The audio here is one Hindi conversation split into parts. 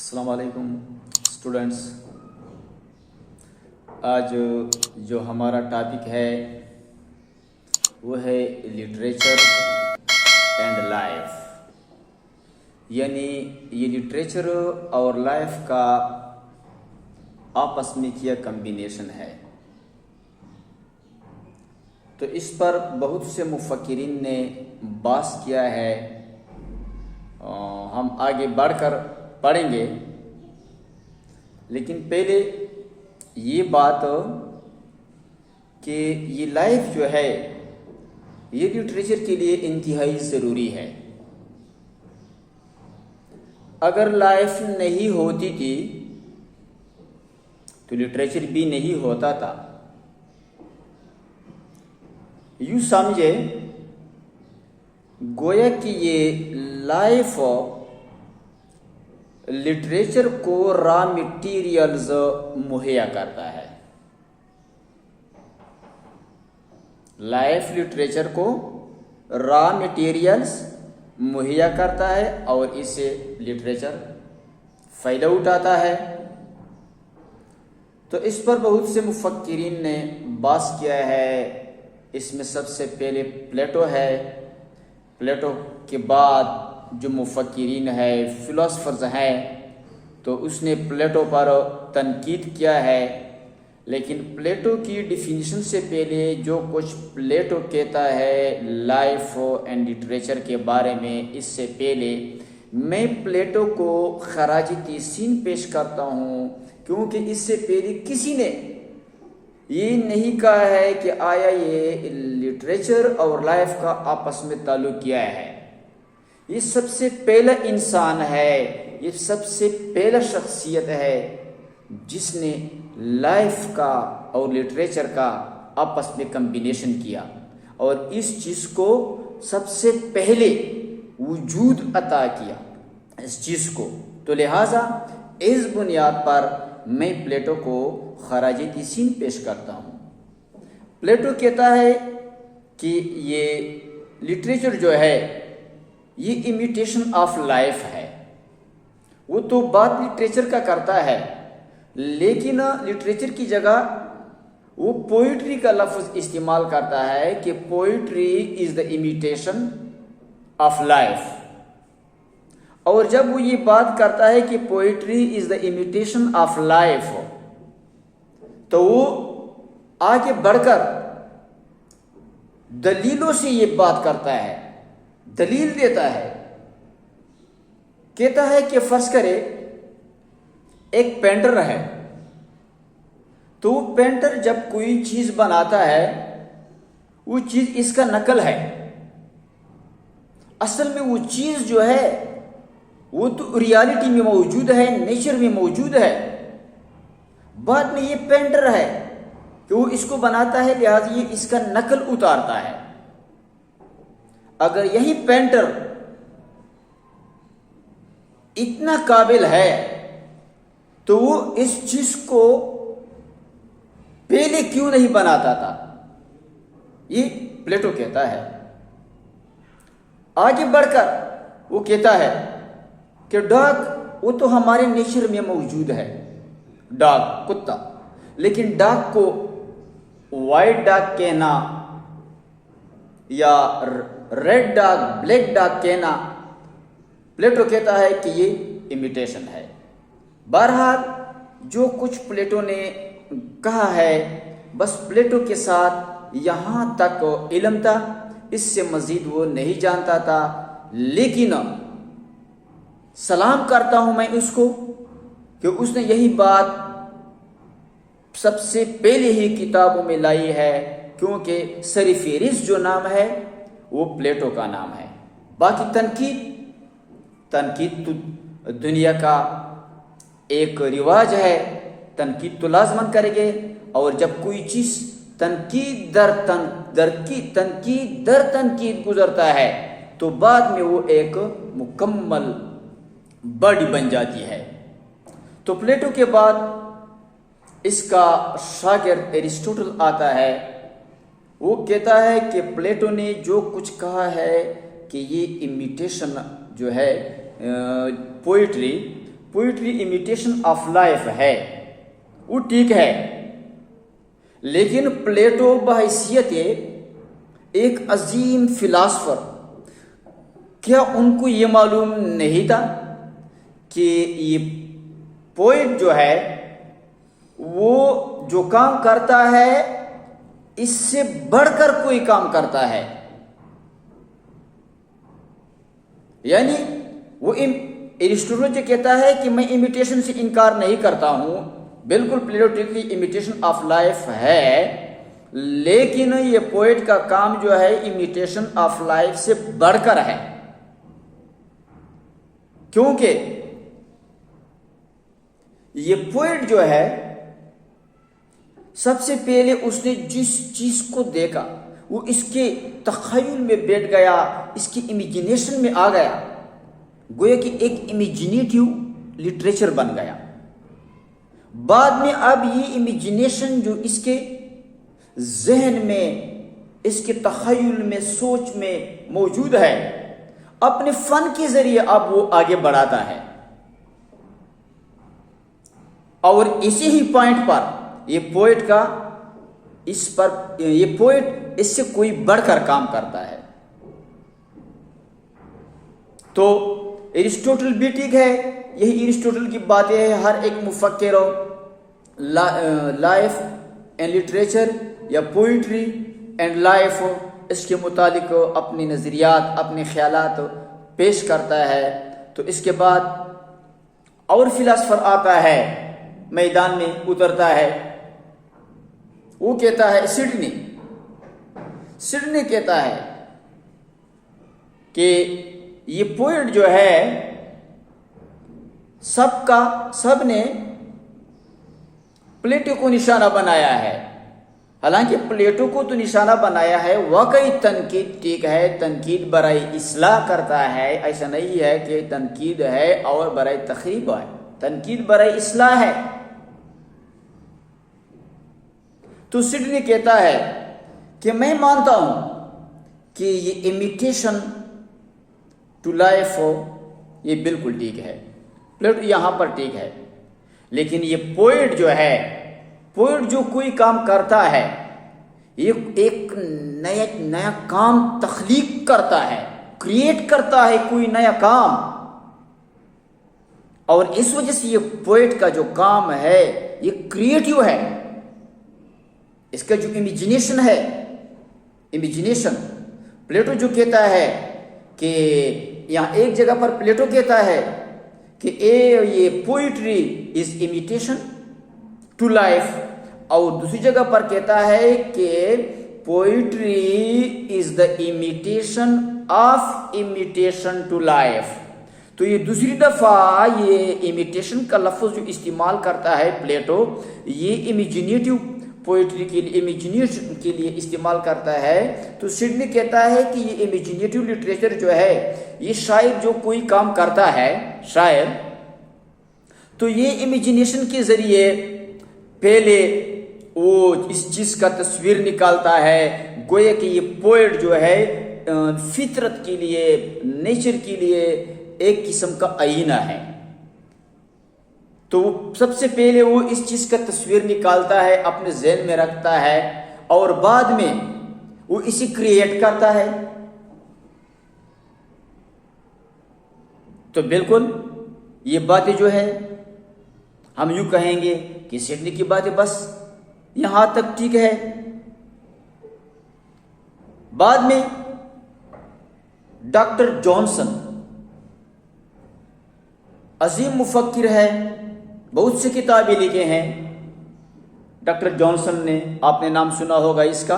अस्सलाम वालेकुम स्टूडेंट्स। आज जो हमारा टॉपिक है वो है लिटरेचर एंड लाइफ, यानी ये लिटरेचर और लाइफ का आपस में किया कम्बिनेशन है। तो इस पर बहुत से मुफक्किरीन ने बात किया है। हम आगे बढ़कर पढ़ेंगे, लेकिन पहले ये बात कि ये लाइफ जो है ये लिटरेचर के लिए इंतहाई ज़रूरी है। अगर लाइफ नहीं होती थी तो लिटरेचर भी नहीं होता था। यूँ समझे गोया कि ये लाइफ लिटरेचर को रॉ मटेरियल्स मुहैया करता है। लाइफ लिटरेचर को रॉ मटेरियल्स मुहैया करता है और इससे लिटरेचर फ़ायदा उठाता है। तो इस पर बहुत से मुफक्किरीन ने बात किया है। इसमें सबसे पहले प्लेटो है। प्लेटो के बाद जो मुफक्किरीन है, फिलोसफर्स हैं, तो उसने प्लेटो पर तनकीद किया है। लेकिन प्लेटो की डिफिनीशन से पहले जो कुछ प्लेटो कहता है लाइफ एंड लिटरेचर के बारे में, इससे पहले मैं प्लेटो को खराज तहसीन पेश करता हूँ, क्योंकि इससे पहले किसी ने ये नहीं कहा है कि आया ये लिटरेचर और लाइफ का आपस में ताल्लुक किया है। ये सबसे पहला इंसान है, ये सबसे पहला शख्सियत है जिसने लाइफ का और लिटरेचर का आपस में कम्बिनेशन किया और इस चीज़ को सबसे पहले वजूद अता किया इस चीज़ को। तो लिहाजा इस बुनियाद पर मैं प्लेटो को खराज तहसीन पेश करता हूँ। प्लेटो कहता है कि ये लिटरेचर जो है ये इमिटेशन ऑफ लाइफ है। वो तो बात लिटरेचर का करता है, लेकिन लिटरेचर की जगह वो पोइट्री का लफ्ज़ इस्तेमाल करता है कि poetry is the imitation of life. और जब वो ये बात करता है कि poetry is the imitation of life, तो वो आगे बढ़कर दलीलों से ये बात करता है, दलील देता है। कहता है कि फर्ज करे एक पेंटर है, तो वो पेंटर जब कोई चीज बनाता है वो चीज इसका नकल है। असल में वो चीज जो है वो तो रियलिटी में मौजूद है, नेचर में मौजूद है। बाद में ये पेंटर है कि वो इसको बनाता है, लिहाजा ये इसका नकल उतारता है। अगर यही पेंटर इतना काबिल है तो वो इस चीज को पहले क्यों नहीं बनाता था, ये प्लेटो कहता है। आगे बढ़कर वो कहता है कि डॉग वो तो हमारे नेचर में मौजूद है, डॉग कुत्ता, लेकिन डॉग को वाइट डॉग कहना या रेड डॉग, ब्लैक डॉग कहना, प्लेटो कहता है कि ये इमिटेशन है। बहरहाल जो कुछ प्लेटो ने कहा है बस प्लेटो के साथ यहाँ तक इल्म था, इससे मज़ीद वो नहीं जानता था। लेकिन सलाम करता हूँ मैं उसको कि उसने यही बात सबसे पहले ही किताबों में लाई है, क्योंकि सरफहरिस्त जो नाम है वो प्लेटो का नाम है। बाकी तनकीद तो दुनिया का एक रिवाज है, तनकीद तो लाजमन करेंगे। और जब कोई चीज़ तनकीद दर तनकीद गुजरता है तो बाद में वो एक मुकम्मल बॉडी बन जाती है। तो प्लेटो के बाद इसका शागिर्द एरिस्टोटल आता है। वो कहता है कि प्लेटो ने जो कुछ कहा है कि ये इमिटेशन जो है poetry, poetry imitation of life है, वो ठीक है, लेकिन प्लेटो बहैसियत एक अजीम फिलासफर, क्या उनको ये मालूम नहीं था कि ये पोइट जो है वो जो काम करता है इससे बढ़कर कोई काम करता है? यानी वो एरिस्टोटल जो कहता है कि मैं इमिटेशन से इनकार नहीं करता हूं, बिल्कुल प्लेटो की इमिटेशन ऑफ लाइफ है, लेकिन ये पोएट का काम जो है इमिटेशन ऑफ लाइफ से बढ़कर है, क्योंकि ये पोएट जो है सबसे पहले उसने जिस चीज को देखा वो इसके तख़य्युल में बैठ गया, इसकी इमेजिनेशन में आ गया, गोया कि एक इमेजिनेटिव लिटरेचर बन गया। बाद में अब ये इमेजिनेशन जो इसके जहन में, इसके तख़य्युल में, सोच में मौजूद है, अपने फन के जरिए अब वो आगे बढ़ाता है। और इसी ही पॉइंट पर ये पोएट का ये पोएट इससे कोई बढ़कर काम करता है। तो एरिस्टोटल भी ठीक है, यही एरिस्टोटल की बातें हैं। हर एक मुफक्किर लाइफ एंड लिटरेचर या पोइट्री एंड लाइफ इसके मुतालिक अपने नज़रियात, अपने ख्यालात पेश करता है। तो इसके बाद और फिलासफर आता है, मैदान में उतरता है, वो कहता है सिडनी कहता है कि ये पोएट जो है सबने प्लेटो को निशाना बनाया है। हालांकि प्लेटो को तो निशाना बनाया है, वाकई तनकीद ठीक है, तनकीद बराए इस्लाह करता है, ऐसा नहीं है कि तनकीद है और बराए तखरीब है, तनकीद बराए इस्लाह है। तो सिडनी कहता है कि मैं मानता हूं कि ये इमिटेशन टू लाइफ हो, ये बिल्कुल ठीक है, प्लेटो यहां पर ठीक है, लेकिन ये पोएट जो है, पोएट जो कोई काम करता है, ये एक नया काम तख्लीक करता है, क्रिएट करता है कोई नया काम, और इस वजह से ये पोएट का जो काम है ये क्रिएटिव है। इसका जो इमेजिनेशन है, इमेजिनेशन, प्लेटो जो कहता है कि यहां एक जगह पर प्लेटो कहता है कि ये poetry is imitation to life, और दूसरी जगह पर कहता है कि poetry is the imitation of imitation to life. तो ये दूसरी दफा ये इमिटेशन का लफ्ज जो इस्तेमाल करता है प्लेटो, ये इमेजिनेटिव पोइट्री के लिए, इमेजिनेशन के लिए इस्तेमाल करता है। तो सिडनी कहता है कि ये इमेजिनेटिव लिटरेचर जो है, ये शायर जो कोई काम करता है, शायर, तो ये इमेजिनेशन के जरिए पहले वो इस चीज का तस्वीर निकालता है, गोया कि ये पोएट जो है फितरत के लिए, नेचर के लिए एक किस्म का आईना है। तो सबसे पहले वो इस चीज का तस्वीर निकालता है, अपने ज़हन में रखता है, और बाद में वो इसे क्रिएट करता है। तो बिल्कुल ये बातें जो है, हम यूं कहेंगे कि सिडनी की बातें बस यहां तक ठीक है। बाद में डॉक्टर जॉनसन अजीम मुफक्किर है, बहुत सी किताबें लिखे हैं डॉक्टर जॉनसन ने, आपने नाम सुना होगा इसका,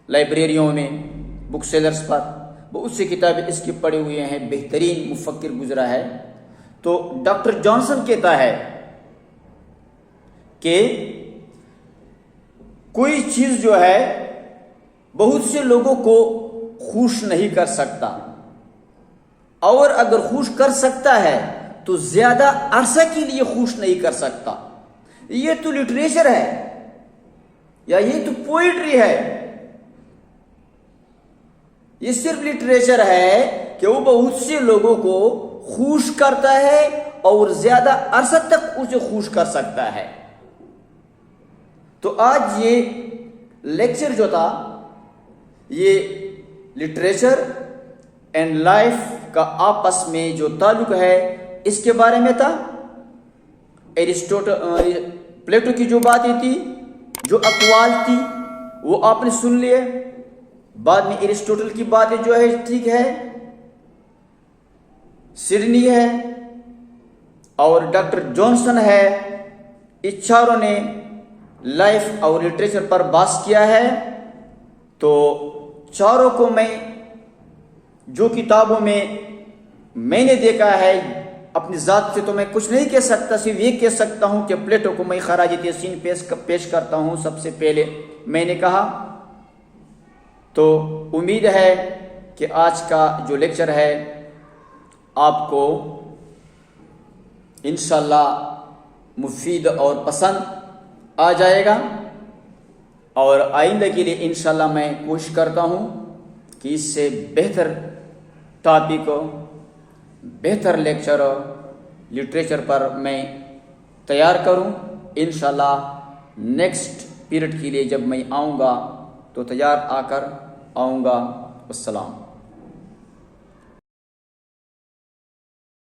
लाइब्रेरियों में, बुक सेलर्स पर बहुत सी किताबें इसकी पढ़े हुए हैं, बेहतरीन मुफक्किर गुजरा है। तो डॉक्टर जॉनसन कहता है कि कोई चीज जो है बहुत से लोगों को खुश नहीं कर सकता, और अगर खुश कर सकता है तो ज्यादा अरसा के लिए खुश नहीं कर सकता। ये तो लिटरेचर है या ये तो पोइट्री है, ये सिर्फ लिटरेचर है कि वो बहुत से लोगों को खुश करता है और ज़्यादा अरसा तक उसे खुश कर सकता है। तो आज ये लेक्चर जो था ये लिटरेचर एंड लाइफ का आपस में जो ताल्लुक है इसके बारे में था। प्लेटो की जो बातें थी, जो अक़वाल थी, वो आपने सुन लिए। बाद में एरिस्टोटल की बातें जो है ठीक है, सिडनी है और डॉक्टर जॉनसन है, इस चारों ने लाइफ और लिटरेचर पर बात किया है। तो चारों को मैं जो किताबों में मैंने देखा है, अपनी ज़ात से तो मैं कुछ नहीं कह सकता, सिर्फ ये कह सकता हूँ कि प्लेटो को मैं खराज तहसीन पेश करता हूँ सबसे पहले मैंने कहा। तो उम्मीद है कि आज का जो लेक्चर है आपको इंशाल्लाह मुफीद और पसंद आ जाएगा, और आइंदा के लिए इंशाल्लाह मैं कोशिश करता हूँ कि इससे बेहतर टॉपिक, बेहतर लेक्चर लिटरेचर पर मैं तैयार करूँ। इंशाल्लाह नेक्स्ट पीरियड के लिए जब मैं आऊँगा तो तैयार आकर आऊँगा। अस्सलाम।